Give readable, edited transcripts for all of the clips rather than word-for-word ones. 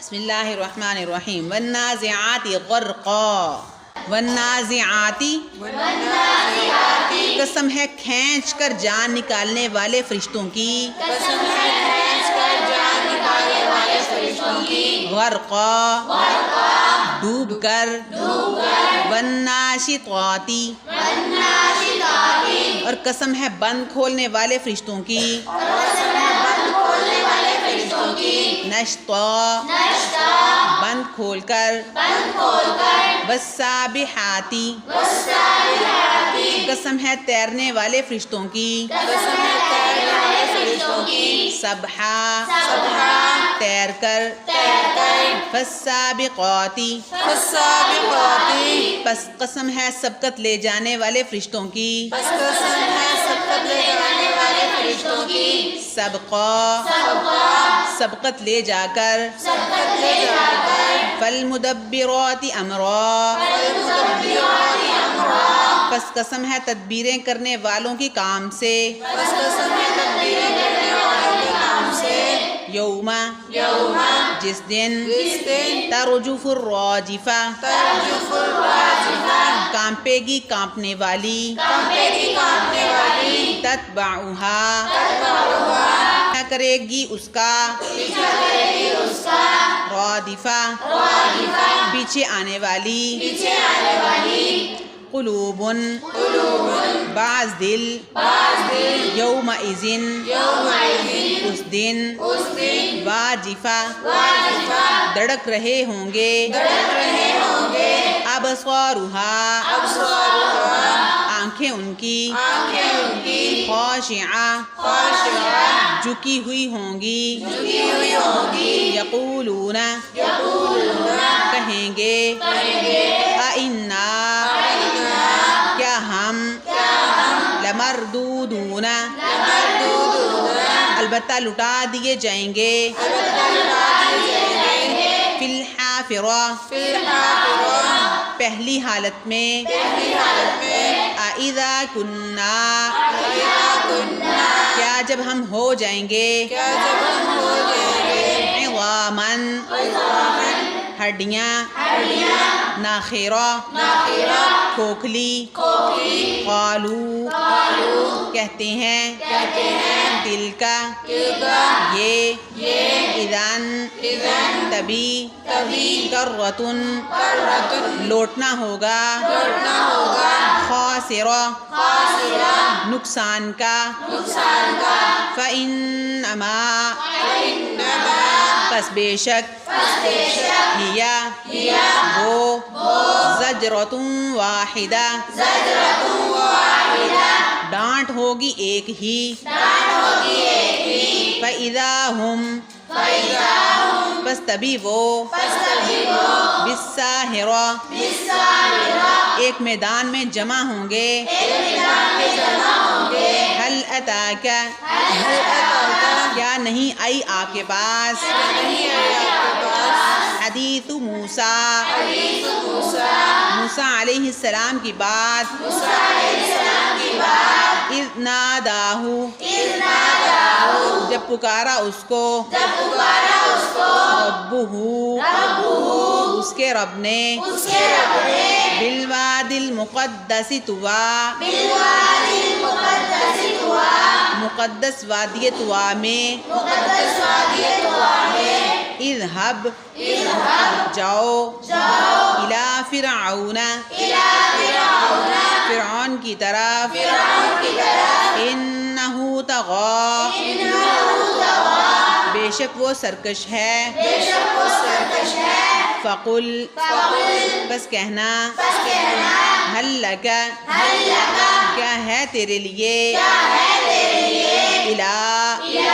بسم اللہ الرحمن الرحیم والنازعات غرقا والنازعاتی قسم ہے کھینچ کر جان نکالنے والے فرشتوں کی غرقا ڈوب کر والناشطاتی اور قسم ہے بند کھولنے والے فرشتوں کی نشطا بند کھول کر والسابحاتی قسم ہے تیرنے والے فرشتوں کی سبحا تیر کر فالسابقاتی پس قسم ہے سبقت لے جانے والے فرشتوں کی سبقا سبقت لے جا کر فالمدبرات امرا پس قسم ہے تدبیریں کرنے والوں کی کام سے یوم جس دن ترجف الراجفہ کانپے گی کانپنے والی تتبعها کرے گی اس کا رادفہ پیچھے آنے والی قلوب بعض دل یومئذ اس دن واجفہ دڑک رہے ہوں گے ابصارها آنکھیں ان کی خاشعہ جھکی ہوئی ہوں گی یقولون کہیں گے اِنَّا کیا ہم لمردودون البتہ لٹا دیے جائیں گے فی الحافرہ پہلی حالت میں اِذَا كُنَّا کیا جب ہم ہو جائیں گے عظاماً ہڈیاں ناخرہ کھوکھلی قالو کہتے ہیں تلکا یہ اذن تبھی کرۃن لوٹنا ہوگا خاسرہ نقصان کا فإنما پس بے شک وہ زجرۃ واحدہ ڈانٹ ہوگی ایک ہی فإذا ہم بس تبھی وہ بالساہرہ ایک میدان میں جمع ہوں گے حل اتاک کیا نہیں آئی آپ کے پاس حدیث موسیٰ موسیٰ علیہ السلام کی بات اذ ناداہ جب پکارا اس کو ربہ اس کے رب نے بالوادی المقدس طویٰ مقدس وادی طویٰ میں اذهب جاؤ الی فرعون فرعون کی طرف انہ طغی بے شک وہ سرکش ہے فقل بس کہنا حل لک کیا ہے تیرے لیے الی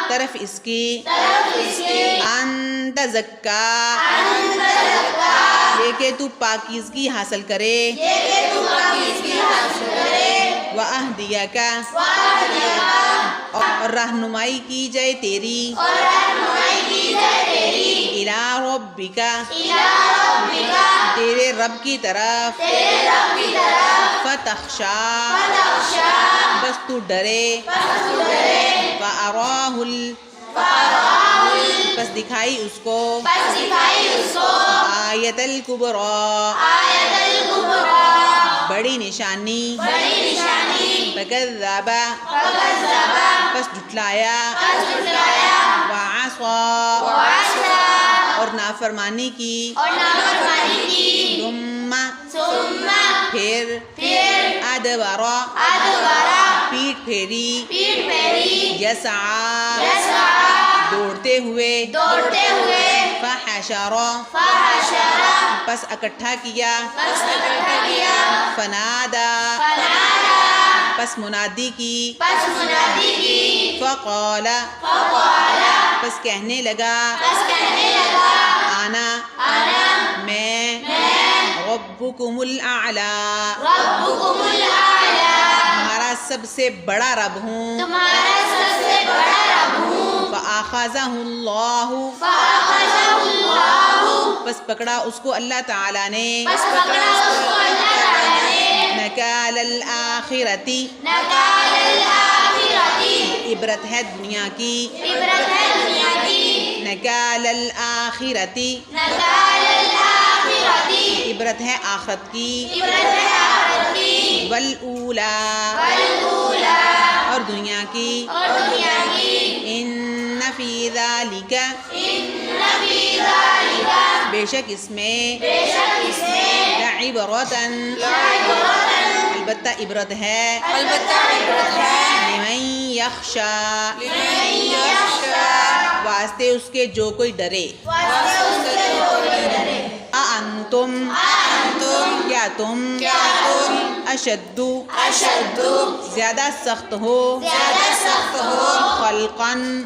طرف اس کی انت زکا یہ کہ تو پاکیزگی حاصل کرے وَأَهْدِيَكَ اور رہنمائی کی جائے تیری إِلَىٰ رَبِّكَ تیرے رب کی طرف فَتَخْشَىٰ بس تو ڈرے فَأَرَاهُ پس دکھائی اس کو پس دکھائی اس کو آیت الکبریٰ آیت الکبریٰ بڑی نشانی بڑی نشانی فکذب فکذب پس جھٹلایا پس جھٹلایا وعصى وعصى اور نافرمانی کی اور نافرمانی کی ثم ثم پھر ادبر پیٹھ پھیری پیٹھ پھیری یسعى یسعى دوڑتے ہوئے دوڑتے ہوئے فحشر فحشر پس اکٹھا کیا پس اکٹھا کیا فنادا فنادا پس منادی کی پس منادی کی فقال فقال پس کہنے لگا پس کہنے لگا انا میں ربکم الاعلی ربکم الاعلی تمہارا سب سے بڑا رب ہوں تمہارا سب سے بڑا رب ہوں فآخذہ اللہ فأخذہ اللہ پس پکڑا اس کو اللہ تعالیٰ نے پس پکڑا اس کو اللہ تعالیٰ نے نکال الآخرتی نکال الآخرتی عبرت ہے دنیا کی عبرت ہے دنیا کی نکال الآخرتی نکال الآخرتی عبرت ہے آخرت کی عبرت ہے آخرت کی والاولا والاولا اور دنیا کی اور دنیا کی ان فی ذالک ان فی ذالک بے شک اس میں بے شک اس میں لعبرتاً لعبرتاً البتہ عبرت ہے البتہ عبرت ہے لمن یخشی لمن یخشی واسطے اس کے جو کوئی ڈرے واسطے اس کے جو کوئی ڈرے انتم کیا تم اشد زیادہ سخت ہو زیادہ سخت ہو خلقاً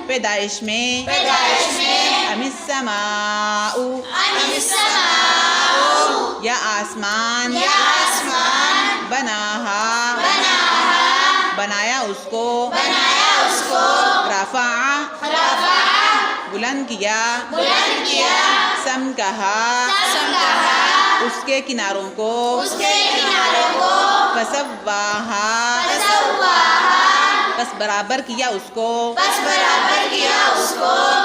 پیدائش میں ام السماء یا آسمان بنایا اس کو رفع بلند کیا سم کہا اس کے کناروں کو فسواہا بس برابر کیا اس کو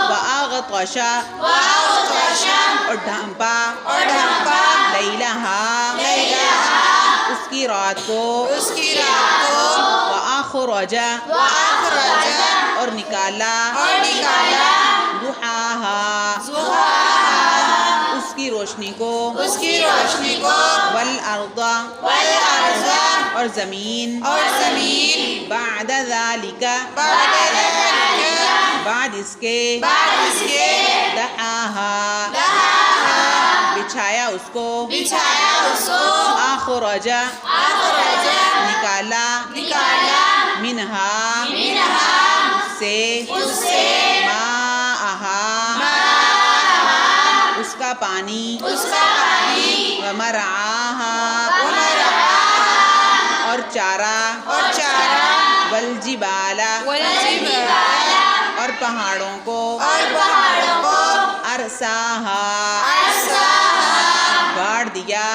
وأغطش اور ڈھانپا لیلہا اس کی رات کو وأخرج اور نکالا ضحاہا اس کی روشنی کو والارض اور زمین بعد ذالک بعد اس کے دحاہا بچھایا اس کو اخرج نکالا منہا اس سے ماءہا اس کا پانی ومرعاہا اور چارہ والجبال اور پہاڑوں کو ارساہا گاڑ دیا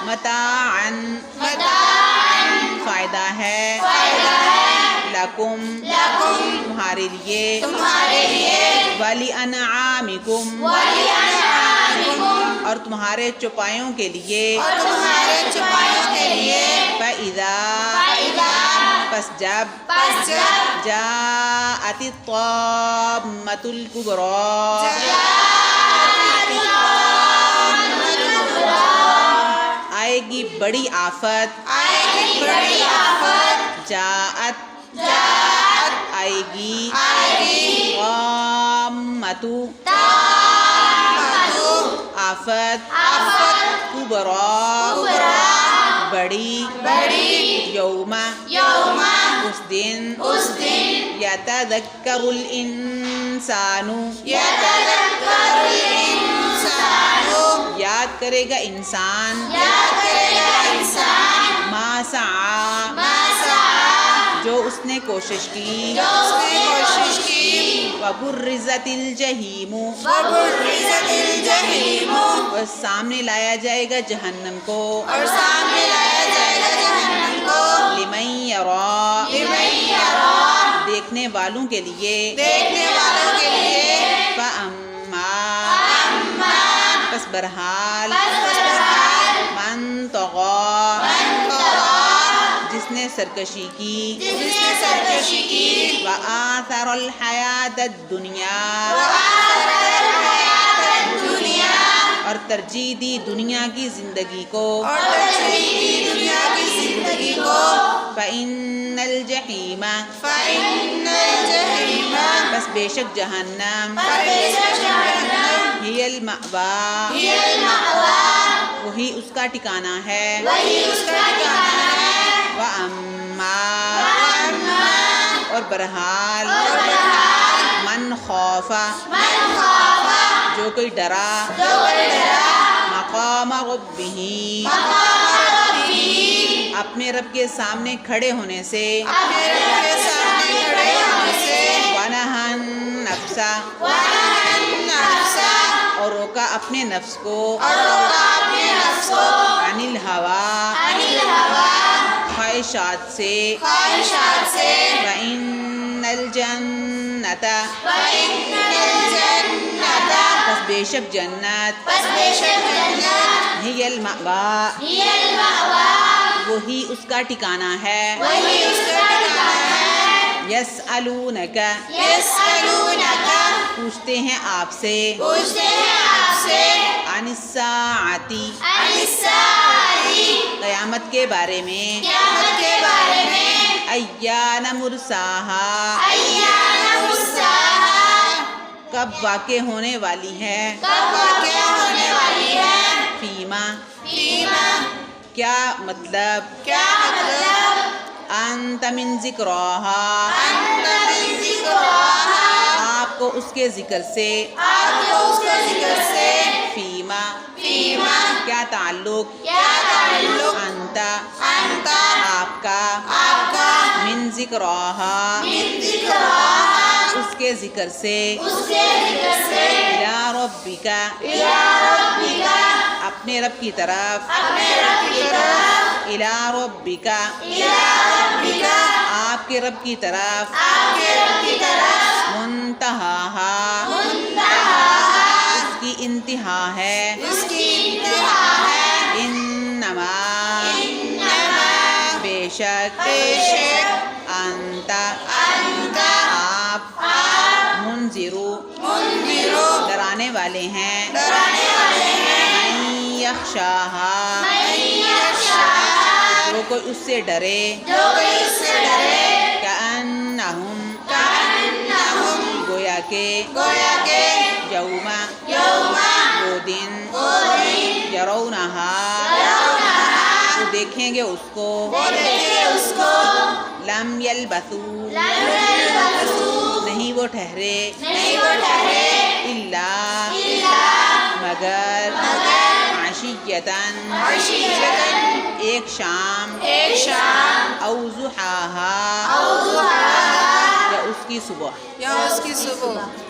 متاعن فائدہ ہے لکم تمہارے لیے ولی انعامکم اور تمہارے چوپایوں کے لیے فَإِذَا پس جب جاءت الطامة الكبرى آئے گی بڑی آفت جاءت آئے گی طامة آفت کبریٰ بڑی یوم اس دن یتذکر الانسان یاد کرے گا انسان ما سعی جو اس نے کوشش کی وبرزت الجحیم اور سامنے لایا جائے گا جہنم کو لمن یرا دیکھنے والوں کے لیے دیکھنے والوں کے لیے فَأَمَّا پس بہرحال من طغی جس نے سرکشی کی جس نے سرکشی کی وآثر الحیات الدنیا دنیا اور ترجیح دی دنیا کی زندگی کو اور ترجیح دی دنیا کی زندگی کو فإن الجحیم فإن الجحیم بس بے شک جہنم فبئس جہنم ہی المأوی ہی المأوی وہی اس کا ٹھکانہ ہے وہی اس کا ٹھکانہ ہے وَأَمَّا اور بہرحال من خوف من خوف جو کوئی ڈرا جو کوئی ڈرا مقام ربہ مقام ربہ اپنے رب کے سامنے کھڑے ہونے سے اپنے رب کے سامنے کھڑے ہونے سے وَنَهَى النَّفْسَ وَنَهَى النَّفْسَ اور روکا اپنے نفس کو اور روکا اپنے نفس کو عن الہوی عن الہوی خواہشات سے خواہشات سے وَإِنَّ الْجَنَّةَ وَإِنَّ الْجَنَّةَ پس بے شک جنت پس بے شک جنت ہی المأوی ہی المأوی وہی اس کا ٹھکانہ ہے وہی اس کا ٹھکانہ ہے یسألونک یسألونک پوچھتے ہیں آپ سے پوچھتے ہیں آپ سے عن الساعۃ عن الساعۃ قیامت کے بارے میں قیامت کے بارے میں ایان مرساہا ایان مرساہا کب واقع ہونے والی ہے کب واقع ہونے والی ہے فیما فیما کیا مطلب کیا مطلب انت من ذکرہا انت من ذکرہا آپ کو اس کے ذکر سے آپ کو اس کے ذکر سے فیما فیما کیا تعلق کیا تعلق انت انت آپ کا من ذکرہا من ذکرہا اس کے ذکر سے اس کے ذکر سے الی ربک الی ربک اپنے رب کی طرف اپنے رب کی طرف الی ربک الی ربک آپ کے رب کی طرف آپ کے رب کی طرف منتہاہا منتہاہا اس کی انتہا ہے اس کی انتہا ہے انما انما بے شک انت آپ منذرو ڈرانے والے ہیں ڈرانے والے ہیں من یخشاہا من یخشاہا جو کوئی اس سے ڈرے جو کوئی اس سے ڈرے کأنہم کأنہم گویا کہ یوم وہ دن یرونہا وہ دیکھیں گے اس کو اس کو لم یلبثو لم یلبثوا نہیں وہ ٹھہرے نہیں وہ ٹھہرے الا مگر عشیۃً عشیۃً ایک شام ایک شام او ضحاہا او ضحاہا یا اس کی صبح یا اس کی صبح